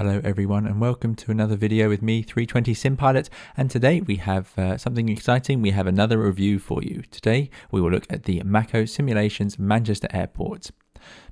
Hello everyone and welcome to another video with me, 320 SimPilot, and today we have something exciting. We have another review for you. Today we will look at the Macco Simulations Manchester Airport.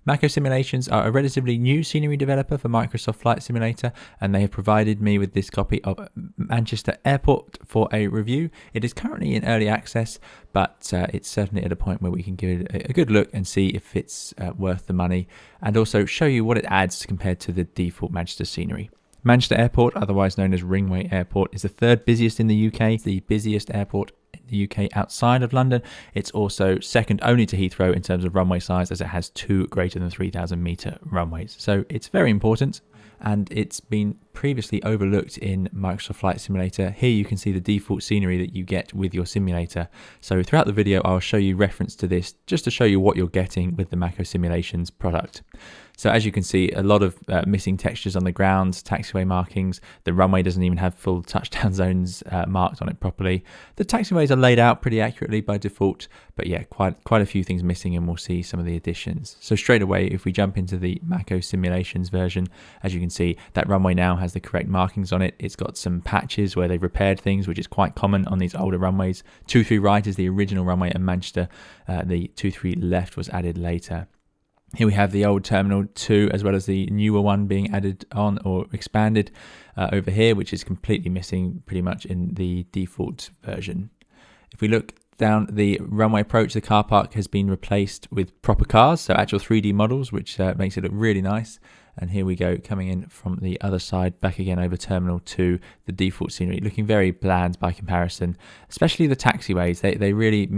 Macco Simulations are a relatively new scenery developer for Microsoft Flight Simulator, and they have provided me with this copy of Manchester Airport for a review. It is currently in early access, but it's certainly at a point where we can give it a good look and see if it's worth the money, and also show you what it adds compared to the default Manchester scenery. Manchester Airport, otherwise known as Ringway Airport, is the third busiest in the UK, the busiest airport in the UK outside of London. It's also second only to Heathrow in terms of runway size, as it has two greater than 3,000 metre runways. So it's very important, and it's been previously overlooked in Microsoft Flight Simulator. Here you can see the default scenery that you get with your simulator. So throughout the video I'll show you reference to this just to show you what you're getting with the Macco Simulations product. So as you can see, a lot of missing textures on the ground, taxiway markings. The runway doesn't even have full touchdown zones marked on it properly. The taxiways are laid out pretty accurately by default, but yeah, quite a few things missing, and we'll see some of the additions. So straight away, if we jump into the Macco Simulations version, as you can see, that runway now has the correct markings on it. It's got some patches where they've repaired things, which is quite common on these older runways. 23 right is the original runway at Manchester. The 23 left was added later. Here we have the old Terminal 2 as well as the newer one being added on or expanded over here, which is completely missing pretty much in the default version. If we look down the runway approach, the car park has been replaced with proper cars, so actual 3D models, which makes it look really nice. And here we go, coming in from the other side, back again over Terminal 2, the default scenery, looking very bland by comparison, especially the taxiways. They really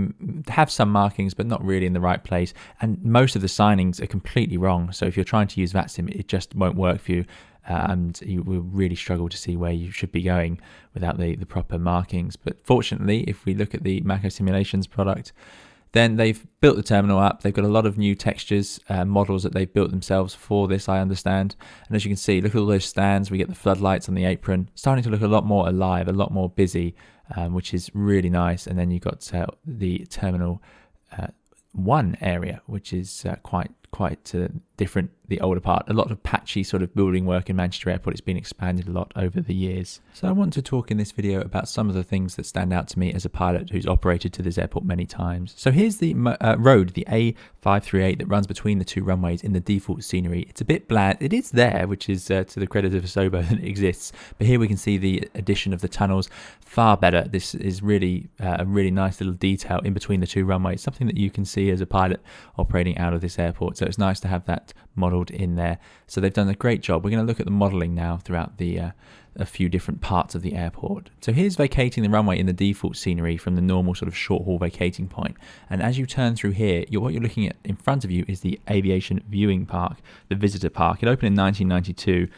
have some markings, but not really in the right place. And most of the signings are completely wrong. So if you're trying to use VATSIM, it just won't work for you. And you will really struggle to see where you should be going without the proper markings. But fortunately, if we look at the Macco Simulations product, then they've built the terminal up. They've got a lot of new textures, models that they've built themselves for this, I understand. And as you can see, look at all those stands. We get the floodlights on the apron, starting to look a lot more alive, a lot more busy, which is really nice. And then you've got the Terminal 1 area, which is quite different, the older part. A lot of patchy sort of building work in Manchester Airport. It's been expanded a lot over the years. So I want to talk in this video about some of the things that stand out to me as a pilot who's operated to this airport many times. So here's the road, the A538, that runs between the two runways in the default scenery. It's a bit bland. It is there, which is to the credit of Asobo that it exists. But here we can see the addition of the tunnels, far better. This is really a really nice little detail in between the two runways, something that you can see as a pilot operating out of this airport. So it's nice to have that modelled in there. So they've done a great job. We're going to look at the modelling now throughout the a few different parts of the airport. So here's vacating the runway in the default scenery from the normal sort of short haul vacating point. And as you turn through here, what you're looking at in front of you is the Aviation Viewing Park, the visitor park. It opened in 1992.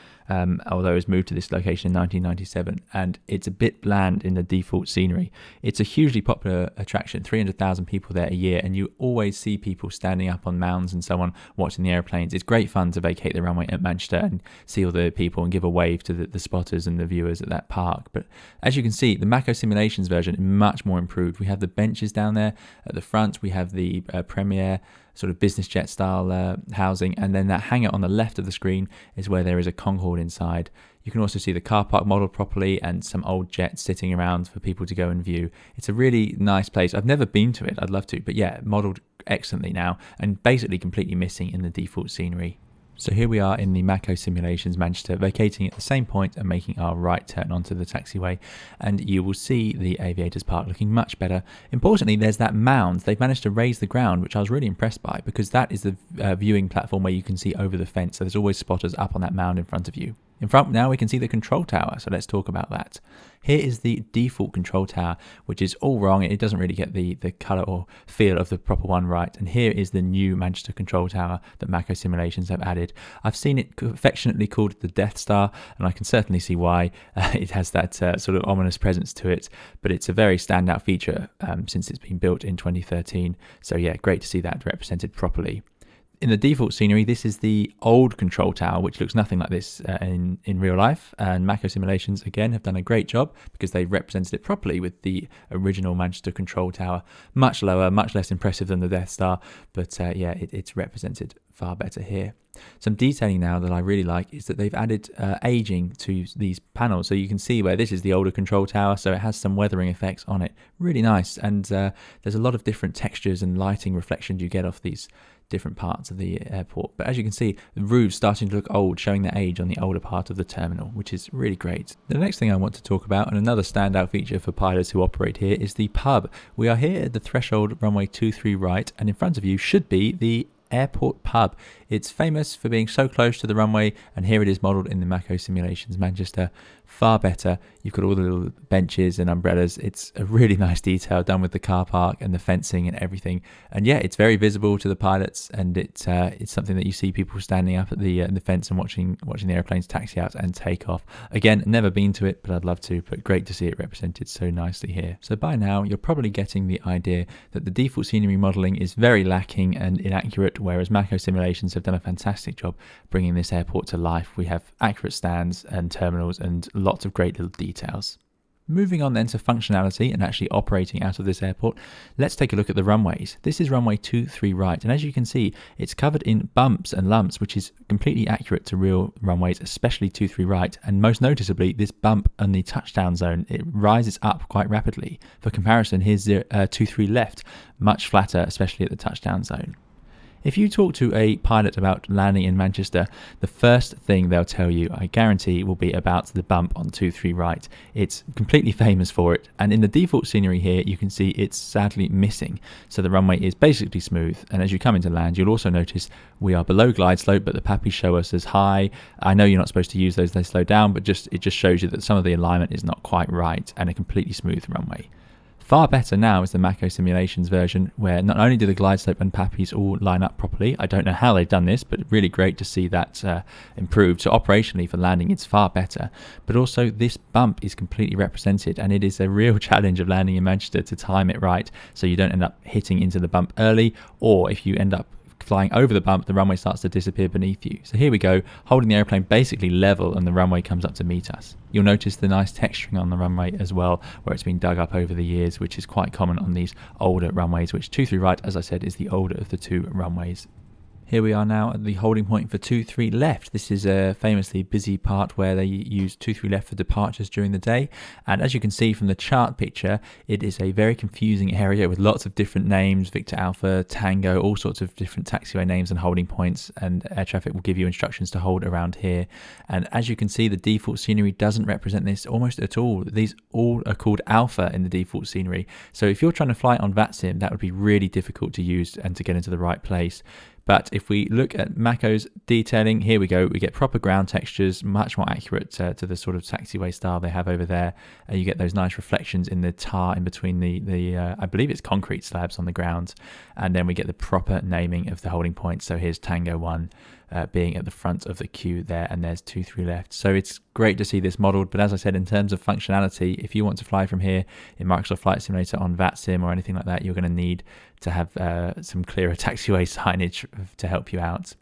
Although it was moved to this location in 1997, and it's a bit bland in the default scenery. It's a hugely popular attraction, 300,000 people there a year, and you always see people standing up on mounds and so on watching the airplanes. It's great fun to vacate the runway at Manchester and see all the people and give a wave to the spotters and the viewers at that park. But as you can see, the Macco Simulations version is much more improved. We have the benches down there at the front, we have the Premier sort of business jet style housing, and then that hangar on the left of the screen is where there is a Concorde inside. You can also see the car park modelled properly and some old jets sitting around for people to go and view. It's a really nice place. I've never been to it, I'd love to, but yeah, modelled excellently now and basically completely missing in the default scenery. So here we are in the Macco Simulations Manchester, vacating at the same point and making our right turn onto the taxiway, and you will see the Aviators Park looking much better. Importantly, there's that mound. They've managed to raise the ground, which I was really impressed by, because that is the viewing platform where you can see over the fence. So there's always spotters up on that mound in front of you. In front now we can see the control tower, so let's talk about that. Here is the default control tower, which is all wrong. It doesn't really get the colour or feel of the proper one right. And here is the new Manchester control tower that Macco Simulations have added. I've seen it affectionately called the Death Star, and I can certainly see why. It has that sort of ominous presence to it, but it's a very standout feature since it's been built in 2013. So yeah, great to see that represented properly. In the default scenery, this is the old control tower, which looks nothing like this in real life. And Macco Simulations, again, have done a great job because they've represented it properly with the original Manchester control tower. Much lower, much less impressive than the Death Star, but yeah, it's represented far better here. Some detailing now that I really like is that they've added aging to these panels. So you can see where this is the older control tower, so it has some weathering effects on it. Really nice. And there's a lot of different textures and lighting reflections you get off these different parts of the airport. But as you can see, the roof's starting to look old, showing the age on the older part of the terminal, which is really great. The next thing I want to talk about, and another standout feature for pilots who operate here, is the pub. We are here at the threshold runway 23 right, and in front of you should be the airport pub. It's famous for being so close to the runway, and here it is modelled in the Macco Simulations Manchester. Far better. You've got all the little benches and umbrellas. It's a really nice detail done with the car park and the fencing and everything. And yeah, it's very visible to the pilots, and it's something that you see people standing up at the fence and watching the airplanes taxi out and take off. Again, never been to it, but I'd love to. But great to see it represented so nicely here. So by now, you're probably getting the idea that the default scenery modelling is very lacking and inaccurate, whereas Macco Simulations have done a fantastic job bringing this airport to life. We have accurate stands and terminals and lots of great little details. Moving on then to functionality and actually operating out of this airport, let's take a look at the runways. This is runway 23 right, and as you can see, it's covered in bumps and lumps, which is completely accurate to real runways, especially 23 right, and most noticeably, this bump on the touchdown zone, it rises up quite rapidly. For comparison, here's 23 left, much flatter, especially at the touchdown zone. If you talk to a pilot about landing in Manchester, the first thing they'll tell you, I guarantee, will be about the bump on 23 right. It's completely famous for it, and in the default scenery here, you can see it's sadly missing. So the runway is basically smooth, and as you come into land, you'll also notice we are below glide slope, but the PAPIs show us as high. I know you're not supposed to use those, they slow down, but it just shows you that some of the alignment is not quite right, and a completely smooth runway. Far better now is the Macco Simulations version, where not only do the glide slope and PAPIs all line up properly, I don't know how they've done this, but really great to see that improved. So operationally for landing, it's far better. But also this bump is completely represented, and it is a real challenge of landing in Manchester to time it right, so you don't end up hitting into the bump early, or if you end up flying over the bump, the runway starts to disappear beneath you. So here we go, holding the airplane basically level, and the runway comes up to meet us. You'll notice the nice texturing on the runway as well, where it's been dug up over the years, which is quite common on these older runways, which 23 right, as I said, is the older of the two runways. Here we are now at the holding point for 23 left. This is a famously busy part where they use 23 left for departures during the day. And as you can see from the chart picture, it is a very confusing area with lots of different names, Victor Alpha, Tango, all sorts of different taxiway names and holding points. And air traffic will give you instructions to hold around here. And as you can see, the default scenery doesn't represent this almost at all. These all are called Alpha in the default scenery. So if you're trying to fly on VATSIM, that would be really difficult to use and to get into the right place. But if we look at Macco's detailing, here we go, we get proper ground textures, much more accurate to the sort of taxiway style they have over there. You get those nice reflections in the tar in between the I believe it's concrete slabs on the ground. And then we get the proper naming of the holding points. So here's Tango 1 being at the front of the queue there, and there's 23 left. So it's great to see this modeled. But as I said, in terms of functionality, if you want to fly from here in Microsoft Flight Simulator on VATSIM or anything like that, you're going to need to have some clearer taxiway signage to help you out.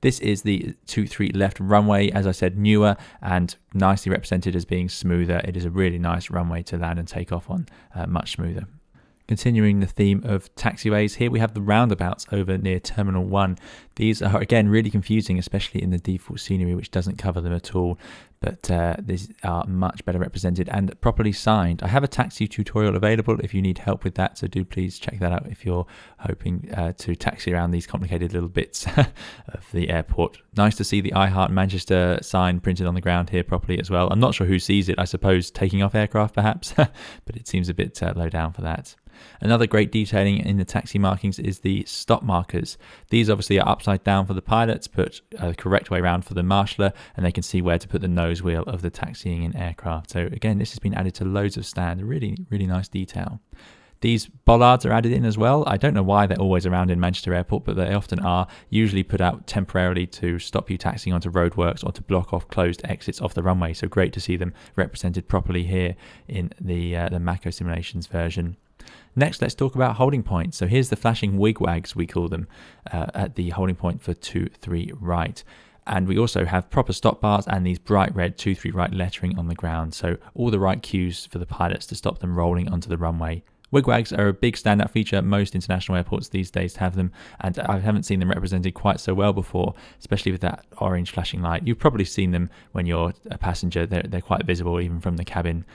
This is the 23 left runway, as I said, newer and nicely represented as being smoother. It is a really nice runway to land and take off on, much smoother. Continuing the theme of taxiways, here we have the roundabouts over near Terminal 1. These are, again, really confusing, especially in the default scenery, which doesn't cover them at all. But these are much better represented and properly signed. I have a taxi tutorial available if you need help with that, so do please check that out if you're hoping to taxi around these complicated little bits of the airport. Nice to see the I Heart Manchester sign printed on the ground here properly as well. I'm not sure who sees it, I suppose taking off aircraft perhaps, but it seems a bit low down for that. Another great detailing in the taxi markings is the stop markers. These obviously are upside down for the pilots, but the correct way around for the marshaller, and they can see where to put the nose wheel of the taxiing in aircraft. So again, this has been added to loads of stand, really nice detail. These bollards are added in as well. I don't know why they're always around in Manchester Airport, but they often are, usually put out temporarily to stop you taxiing onto roadworks or to block off closed exits off the runway. So great to see them represented properly here in the Macco Simulations version. Next, let's talk about holding points. So here's the flashing wigwags, we call them, at the holding point for 23 right. And we also have proper stop bars and these bright red 23 right lettering on the ground. So all the right cues for the pilots to stop them rolling onto the runway. Wigwags are a big standout feature. Most international airports these days have them, and I haven't seen them represented quite so well before, especially with that orange flashing light. You've probably seen them when you're a passenger. They're quite visible even from the cabin.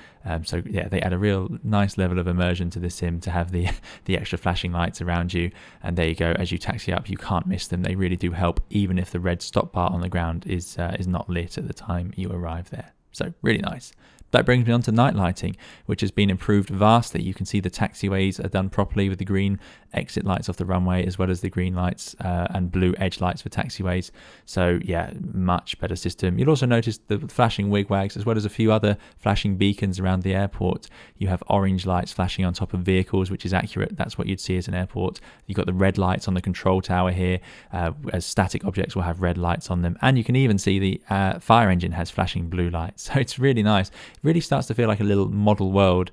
So yeah, they add a real nice level of immersion to the sim to have the extra flashing lights around you. And there you go. As you taxi up, you can't miss them. They really do help, even if the red stop bar on the ground is not lit at the time you arrive there. So really nice. That brings me on to night lighting, which has been improved vastly. You can see the taxiways are done properly with the green exit lights off the runway, as well as the green lights and blue edge lights for taxiways. So yeah, much better system. You'll also notice the flashing wigwags, as well as a few other flashing beacons around the airport. You have orange lights flashing on top of vehicles, which is accurate. That's what you'd see as an airport. You've got the red lights on the control tower here, as static objects will have red lights on them. And you can even see the fire engine has flashing blue lights. So it's really nice. Really starts to feel like a little model world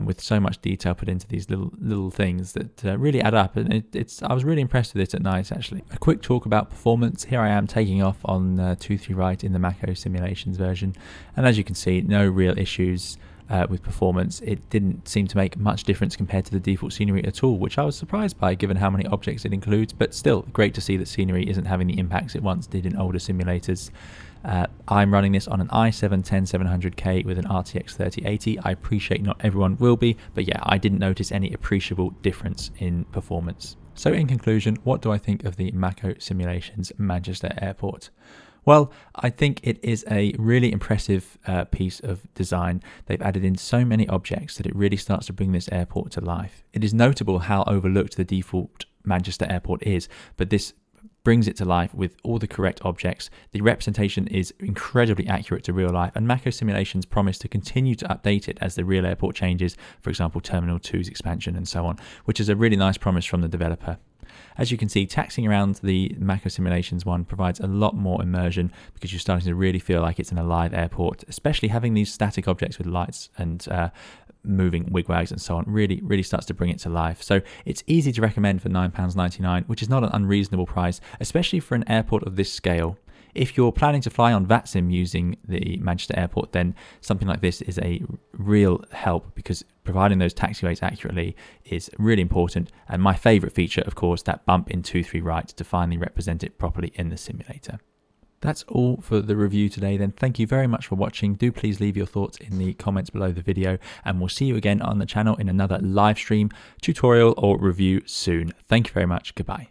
with so much detail put into these little things that really add up, and I was really impressed with it at night actually. A quick talk about performance. Here I am taking off on 23 right in the Macco Simulations version, and as you can see, no real issues with performance. It didn't seem to make much difference compared to the default scenery at all, which I was surprised by given how many objects it includes, but still great to see that scenery isn't having the impacts it once did in older simulators. I'm running this on an i7-10700K with an RTX 3080. I appreciate not everyone will be, but yeah, I didn't notice any appreciable difference in performance. So in conclusion, what do I think of the Macco Simulations Manchester Airport? Well, I think it is a really impressive piece of design. They've added in so many objects that it really starts to bring this airport to life. It is notable how overlooked the default Manchester Airport is, but this brings it to life with all the correct objects. The representation is incredibly accurate to real life, and Macco Simulations promise to continue to update it as the real airport changes, for example Terminal 2's expansion and so on, which is a really nice promise from the developer. As you can see, taxiing around the Macco Simulations one provides a lot more immersion because you're starting to really feel like it's an alive airport, especially having these static objects with lights and moving wigwags and so on really starts to bring it to life. So it's easy to recommend for £9.99, which is not an unreasonable price, especially for an airport of this scale. If you're planning to fly on VATSIM using the Manchester Airport, then something like this is a real help because providing those taxiways accurately is really important. And my favourite feature, of course, that bump in 2-3 right to finally represent it properly in the simulator. That's all for the review today then. Thank you very much for watching. Do please leave your thoughts in the comments below the video, and we'll see you again on the channel in another live stream, tutorial or review soon. Thank you very much. Goodbye.